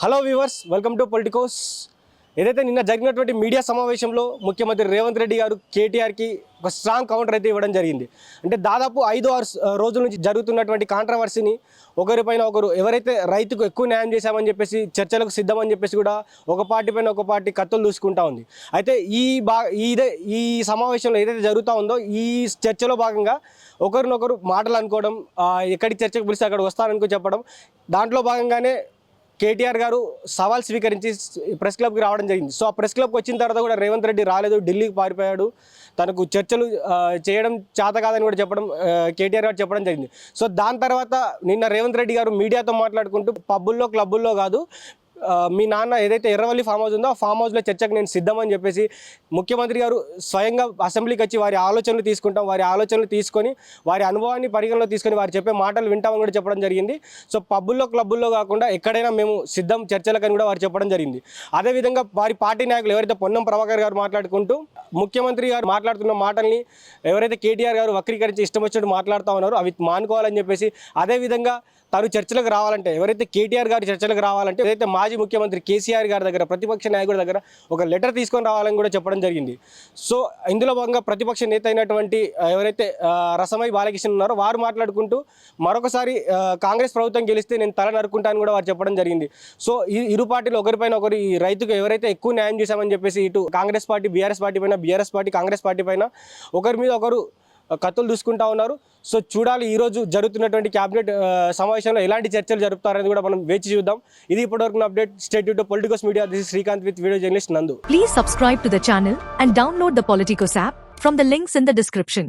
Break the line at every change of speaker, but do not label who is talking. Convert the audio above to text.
Hello viewers, welcome to Politicos. ఏదైతే నిన్న జరిగినటువంటి మీడియా సమావేశంలో ముఖ్యమంత్రి రేవంత్ రెడ్డి గారు కేటీఆర్కి ఒక స్ట్రాంగ్ కౌంటర్ అయితే ఇవ్వడం జరిగింది. అంటే దాదాపు 5-6 రోజుల నుంచి జరుగుతున్నటువంటి కాంట్రవర్సీని ఒకరిపైన ఒకరు ఎవరైతే రైతుకు ఎక్కువ న్యాయం చేశామని చెప్పేసి చర్చలకు సిద్ధమని చెప్పేసి కూడా ఒక పార్టీ పైన ఒక పార్టీ కత్తులు దూసుకుంటా ఉంది. అయితే ఈ సమావేశంలో ఏదైతే జరుగుతూ ఉందో ఈ చర్చలో భాగంగా ఒకరినొకరు మాటలు అనుకోవడం, ఎక్కడికి చర్చకు పిలిస్తే అక్కడ వస్తాననుకో చెప్పడం, దాంట్లో భాగంగానే కేటీఆర్ గారు సవాల్ స్వీకరించి ప్రెస్ క్లబ్కి రావడం జరిగింది. సో ఆ ప్రెస్ క్లబ్కి వచ్చిన తర్వాత కూడా రేవంత్ రెడ్డి రాలేదు, ఢిల్లీకి పారిపోయాడు, తనకు చర్చలు చేయడం చేత కాదని కూడా చెప్పడం కేటీఆర్ గారు చెప్పడం జరిగింది. సో దాని తర్వాత నిన్న రేవంత్ రెడ్డి గారు మీడియాతో మాట్లాడుకుంటూ పబ్బుల్లో క్లబ్బుల్లో కాదు, మీ నాన్న ఏదైతే ఎర్రవల్లి ఫామ్ హౌస్ ఉందో ఆ ఫామ్ హౌస్లో చర్చకు నేను సిద్ధమని చెప్పేసి ముఖ్యమంత్రి గారు స్వయంగా అసెంబ్లీకి వచ్చి వారి ఆలోచనలు తీసుకుంటాం, వారి ఆలోచనలు తీసుకొని వారి అనుభవాన్ని పరిగణలో తీసుకొని వారు చెప్పే మాటలు వింటామని కూడా చెప్పడం జరిగింది. సో పబ్బుల్లో క్లబ్బుల్లో కాకుండా ఎక్కడైనా మేము సిద్ధం చర్చలకని కూడా వారు చెప్పడం జరిగింది. అదేవిధంగా వారి పార్టీ నాయకులు ఎవరైతే పొన్నం ప్రభాకర్ గారు మాట్లాడుకుంటూ ముఖ్యమంత్రి గారు మాట్లాడుతున్న మాటల్ని ఎవరైతే కేటీఆర్ గారు వక్రీకరించి ఇష్టం వచ్చినట్టు మాట్లాడుతూ ఉన్నారో అవి మానుకోవాలని చెప్పేసి, అదేవిధంగా తను చర్చలకు రావాలంటే ఎవరైతే కేటీఆర్ గారు చర్చలకు రావాలంటే ఏదైతే మాజీ ముఖ్యమంత్రి కేసీఆర్ గారి దగ్గర ప్రతిపక్ష నాయకుడి దగ్గర ఒక లెటర్ తీసుకొని రావాలని కూడా చెప్పడం జరిగింది. సో ఇందులో భాగంగా ప్రతిపక్ష నేత అయినటువంటి ఎవరైతే రసమై బాలకృష్ణ ఉన్నారో వారు మాట్లాడుకుంటూ మరొకసారి కాంగ్రెస్ ప్రభుత్వం గెలిస్తే నేను తల నరుక్కుంటానని కూడా వారు చెప్పడం జరిగింది. సో ఈ ఇరు పార్టీలు ఒకరిపైన ఒకరు ఈ రైతుకు ఎవరైతే ఎక్కువ న్యాయం చేశామని చెప్పేసి ఇటు కాంగ్రెస్ పార్టీ బీఆర్ఎస్ పార్టీ పైన, బీఆర్ఎస్ పార్టీ కాంగ్రెస్ పార్టీ పైన ఒకరి మీద ఒకరు కత్తులు దూసుకుంటా ఉన్నారు. సో చూడాలి ఈరోజు జరుగుతున్నటువంటి క్యాబినెట్ సమావేశంలో ఎలాంటి చర్చలు జరుపుతారని కూడా మనం వేచి చూద్దాం. ఇది ఇప్పటివరకు update. Stay tune to Politicos media. This is Srikanth with video journalist నందు.
Please subscribe to the channel and download the Politicos app from the links in the description.